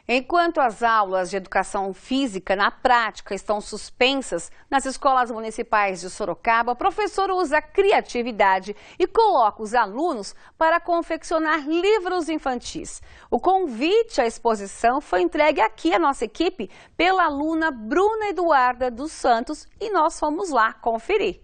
Enquanto as aulas de educação física na prática estão suspensas nas escolas municipais de Sorocaba, o professor usa a criatividade e coloca os alunos para confeccionar livros infantis. O convite à exposição foi entregue aqui à nossa equipe pela aluna Bruna Eduarda dos Santos e nós fomos lá conferir.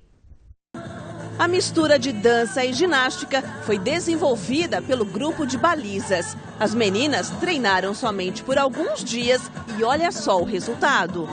A mistura de dança e ginástica foi desenvolvida pelo grupo de balizas. As meninas treinaram somente por alguns dias e olha só o resultado.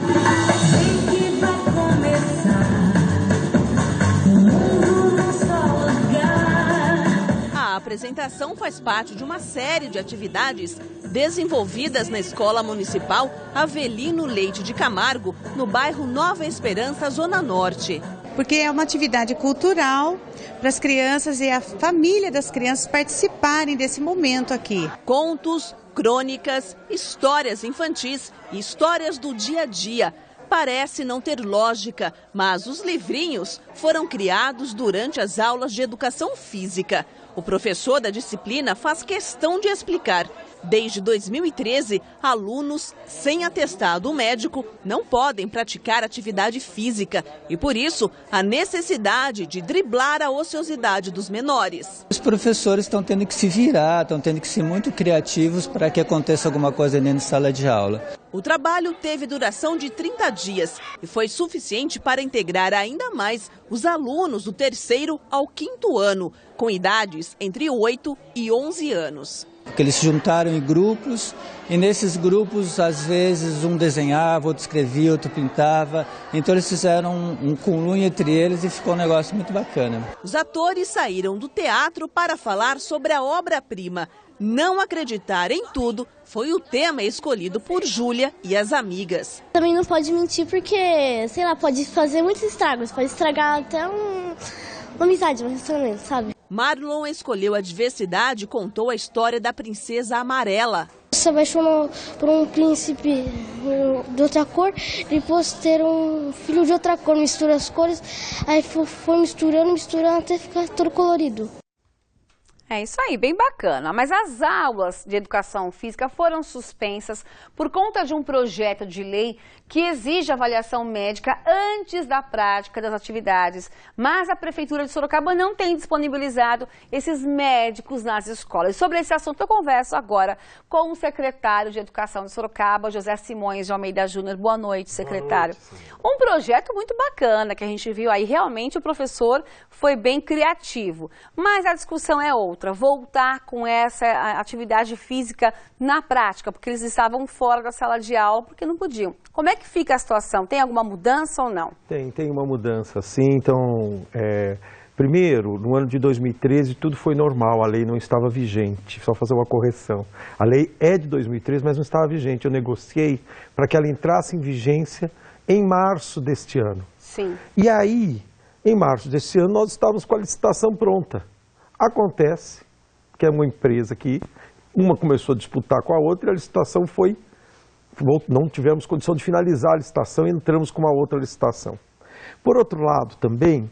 A apresentação faz parte de uma série de atividades desenvolvidas na Escola Municipal Avelino Leite de Camargo, no bairro Nova Esperança, Zona Norte. Porque é uma atividade cultural para as crianças e a família das crianças participarem desse momento aqui. Contos, crônicas, histórias infantis e histórias do dia a dia. Parece não ter lógica, mas os livrinhos foram criados durante as aulas de educação física. O professor da disciplina faz questão de explicar. Desde 2013, alunos sem atestado médico não podem praticar atividade física e, por isso, a necessidade de driblar a ociosidade dos menores. Os professores estão tendo que se virar, estão tendo que ser muito criativos para que aconteça alguma coisa dentro de sala de aula. O trabalho teve duração de 30 dias e foi suficiente para integrar ainda mais os alunos do 3º ao 5º ano, com idades entre 8 e 11 anos. Porque eles se juntaram em grupos e nesses grupos, às vezes, um desenhava, outro escrevia, outro pintava. Então eles fizeram um cunhunho entre eles e ficou um negócio muito bacana. Os atores saíram do teatro para falar sobre a obra-prima. Não acreditar em tudo foi o tema escolhido por Júlia e as amigas. Também não pode mentir porque, sei lá, pode fazer muitos estragos, pode estragar até uma amizade, um relacionamento, sabe? Marlon escolheu a diversidade e contou a história da princesa amarela. Se apaixonou por um príncipe de outra cor, depois ter um filho de outra cor, mistura as cores, aí foi misturando até ficar todo colorido. É isso aí, bem bacana. Mas as aulas de educação física foram suspensas por conta de um projeto de lei que exige avaliação médica antes da prática das atividades. Mas a Prefeitura de Sorocaba não tem disponibilizado esses médicos nas escolas. E sobre esse assunto eu converso agora com o secretário de Educação de Sorocaba, José Simões de Almeida Júnior. Boa noite, secretário. Boa noite. Um projeto muito bacana que a gente viu aí. Realmente o professor foi bem criativo. Mas a discussão é outra. Voltar com essa atividade física na prática, porque eles estavam fora da sala de aula, porque não podiam. Como é que fica a situação? Tem alguma mudança ou não? Tem uma mudança, sim. Então, primeiro, no ano de 2013, tudo foi normal, a lei não estava vigente. Só fazer uma correção. A lei é de 2013, mas não estava vigente. Eu negociei para que ela entrasse em vigência em março deste ano. Sim. E aí, em março deste ano, nós estávamos com a licitação pronta. Acontece que é uma empresa que uma começou a disputar com a outra e a licitação não tivemos condição de finalizar a licitação e entramos com uma outra licitação. Por outro lado também,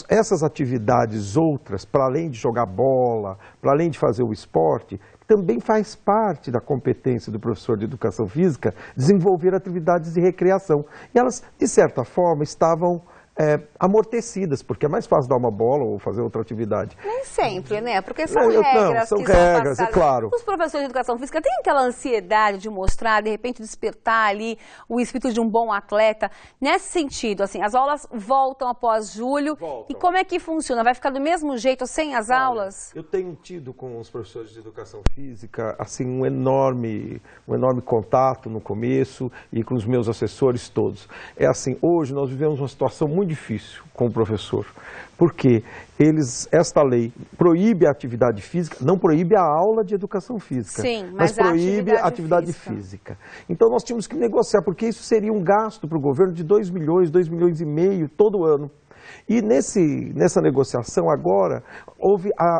essas atividades outras, para além de jogar bola, para além de fazer o esporte, também faz parte da competência do professor de educação física desenvolver atividades de recreação. E elas, de certa forma, estavam amortecidas, porque é mais fácil dar uma bola ou fazer outra atividade. Nem sempre, né? Porque são regras são que regras, são é claro. Os professores de educação física têm aquela ansiedade de mostrar, de repente despertar ali o espírito de um bom atleta. Nesse sentido, assim, as aulas voltam após julho. E como é que funciona? Vai ficar do mesmo jeito sem as aulas? Eu tenho tido com os professores de educação física assim um enorme contato no começo e com os meus assessores todos. É assim, hoje nós vivemos uma situação muito difícil com o professor, porque esta lei proíbe a atividade física, não proíbe a aula de educação física, sim, mas proíbe a atividade física. Então nós tínhamos que negociar, porque isso seria um gasto para o governo de 2 milhões, 2 milhões e meio todo ano. E nessa negociação agora,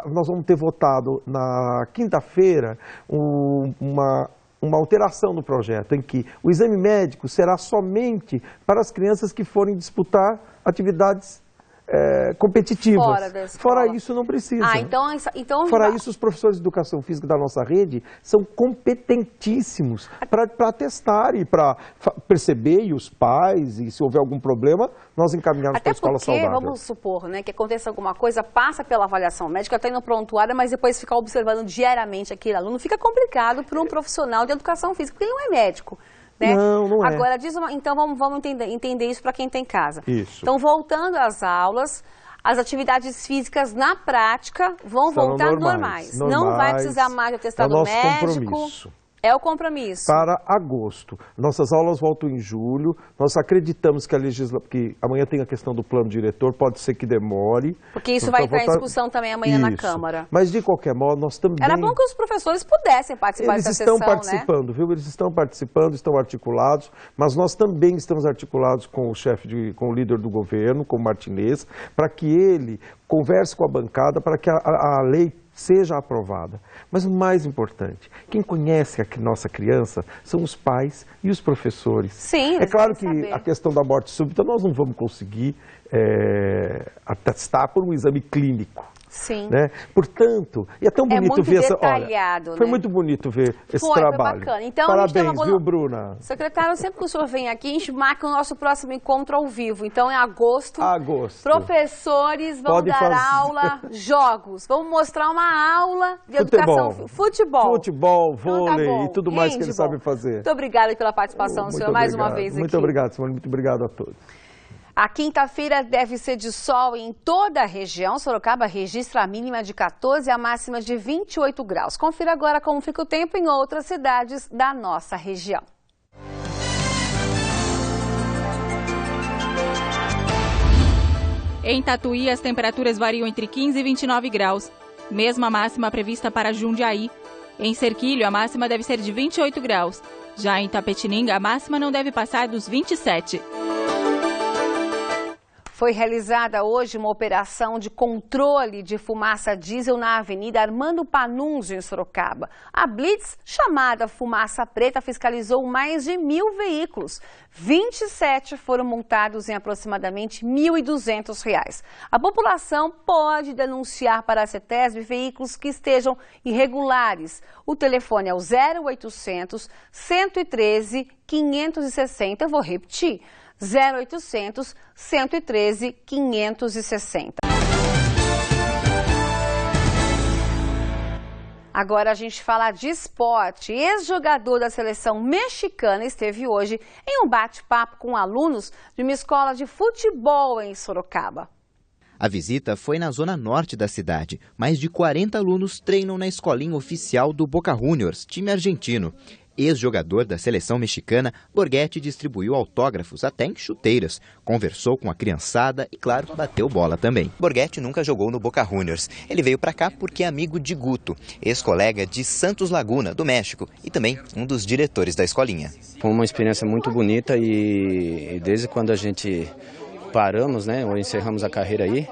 nós vamos ter votado na quinta-feira uma alteração no projeto, em que o exame médico será somente para as crianças que forem disputar atividades competitivas. Fora da escola. Fora isso, não precisa. Então Fora isso, os professores de educação física da nossa rede são competentíssimos para testar e para perceber, e os pais, e se houver algum problema, nós encaminhamos para a escola saudável. Até porque, vamos supor, né, que aconteça alguma coisa, passa pela avaliação médica, está indo prontuário, mas depois ficar observando diariamente aquele aluno, fica complicado para um profissional de educação física, porque ele não é médico. Né? Não é. Agora, então vamos entender isso para quem tem em casa. Isso. Então, voltando às aulas, as atividades físicas na prática vão voltar normais. Não vai precisar mais de atestado médico. Compromisso. É o compromisso. Para agosto. Nossas aulas voltam em julho. Nós acreditamos que que amanhã tem a questão do plano diretor, pode ser que demore. Porque isso vai entrar em discussão também amanhã na Câmara. Mas, de qualquer modo, nós também... Era bom que os professores pudessem participar dessa sessão, né? Eles estão participando, viu? Eles estão participando, estão articulados, mas nós também estamos articulados com com o líder do governo, com o Martinez, para que ele converse com a bancada para que a lei seja aprovada. Mas o mais importante, quem conhece a nossa criança são os pais e os professores. Sim, é claro que a questão da morte súbita nós não vamos conseguir atestar por um exame clínico. Sim. Né? Portanto, e é tão bonito ver essa. Detalhado, foi né? muito bonito ver esse trabalho. Foi bacana. Então, parabéns, viu, Bruna? Secretário, sempre que o senhor vem aqui, a gente marca o nosso próximo encontro ao vivo. Então, em agosto, professores vão dar aula, jogos. Vamos mostrar uma aula de educação. Futebol, vôlei então, e tudo mais que eles sabem fazer. Muito obrigada pela participação do senhor mais uma vez aqui. Muito obrigado, Simone. Muito obrigado a todos. A quinta-feira deve ser de sol em toda a região. Sorocaba registra a mínima de 14 e a máxima de 28 graus. Confira agora como fica o tempo em outras cidades da nossa região. Em Tatuí, as temperaturas variam entre 15 e 29 graus. Mesma máxima prevista para Jundiaí. Em Serquilho, a máxima deve ser de 28 graus. Já em Tapetininga, a máxima não deve passar dos 27. Foi realizada hoje uma operação de controle de fumaça diesel na Avenida Armando Panunzio, em Sorocaba. A Blitz, chamada Fumaça Preta, fiscalizou mais de 1.000 veículos. 27 foram multados em aproximadamente R$ 1.200. A população pode denunciar para a CETESB veículos que estejam irregulares. O telefone é o 0800 113 560. Eu vou repetir. 0800 113 560. Agora a gente fala de esporte. Ex-jogador da seleção mexicana esteve hoje em um bate-papo com alunos de uma escola de futebol em Sorocaba. A visita foi na zona norte da cidade. Mais de 40 alunos treinam na escolinha oficial do Boca Juniors, time argentino. Ex-jogador da seleção mexicana, Borghetti distribuiu autógrafos até em chuteiras, conversou com a criançada e, claro, bateu bola também. Borghetti nunca jogou no Boca Juniors. Ele veio para cá porque é amigo de Guto, ex-colega de Santos Laguna, do México, e também um dos diretores da escolinha. Foi uma experiência muito bonita e desde quando a gente paramos, né, ou encerramos a carreira aí,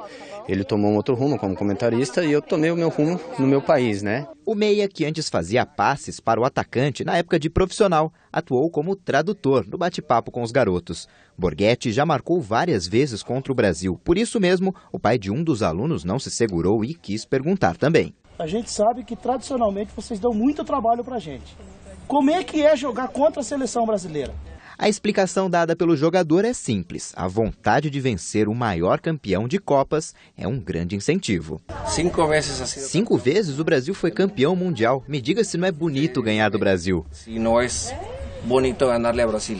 ele tomou um outro rumo como comentarista e eu tomei o meu rumo no meu país, né? O meia, que antes fazia passes para o atacante na época de profissional, atuou como tradutor no bate-papo com os garotos. Borghetti já marcou várias vezes contra o Brasil. Por isso mesmo, o pai de um dos alunos não se segurou e quis perguntar também. A gente sabe que tradicionalmente vocês dão muito trabalho para a gente. Como é que é jogar contra a seleção brasileira? A explicação dada pelo jogador é simples. A vontade de vencer o maior campeão de Copas é um grande incentivo. 5 vezes assim. 5 vezes o Brasil foi campeão mundial. Me diga se não é bonito ganhar do Brasil. Se não é bonito ganharle ao Brasil.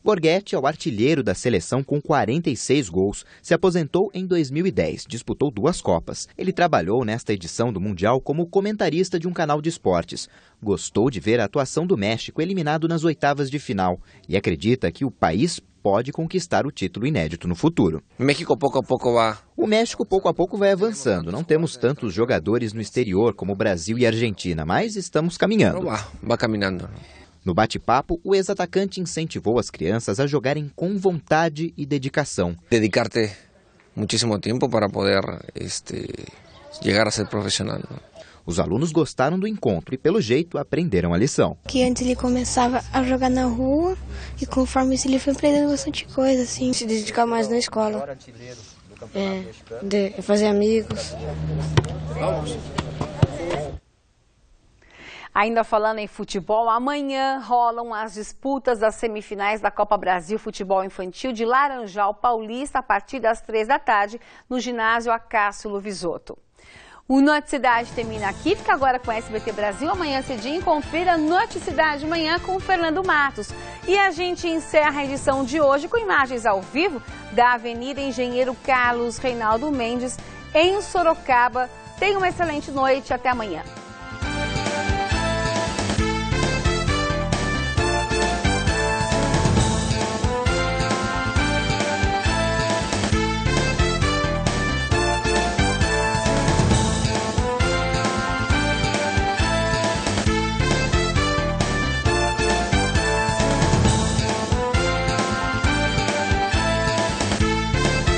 Borghetti é o artilheiro da seleção com 46 gols. Se aposentou em 2010, disputou 2 Copas. Ele trabalhou nesta edição do Mundial como comentarista de um canal de esportes. Gostou de ver a atuação do México eliminado nas oitavas de final e acredita que o país pode conquistar o título inédito no futuro. México pouco a pouco vai. O México pouco a pouco vai avançando. Não temos tantos jogadores no exterior como Brasil e Argentina, mas estamos caminhando. Vai caminhando. No bate-papo, o ex-atacante incentivou as crianças a jogarem com vontade e dedicação. Dedicar-te muitíssimo tempo para poder chegar a ser profissional. Os alunos gostaram do encontro e, pelo jeito, aprenderam a lição. Que antes ele começava a jogar na rua e conforme isso ele foi aprendendo bastante coisa, assim. Se dedicar mais na escola. de fazer amigos. Ainda falando em futebol, amanhã rolam as disputas das semifinais da Copa Brasil Futebol Infantil de Laranjal Paulista a partir das 3 da tarde no ginásio Acácio Luvisotto. O Noticidade termina aqui, fica agora com a SBT Brasil. Amanhã cedinho, confira Noticidade amanhã com o Fernando Matos. E a gente encerra a edição de hoje com imagens ao vivo da Avenida Engenheiro Carlos Reinaldo Mendes, em Sorocaba. Tenha uma excelente noite, até amanhã.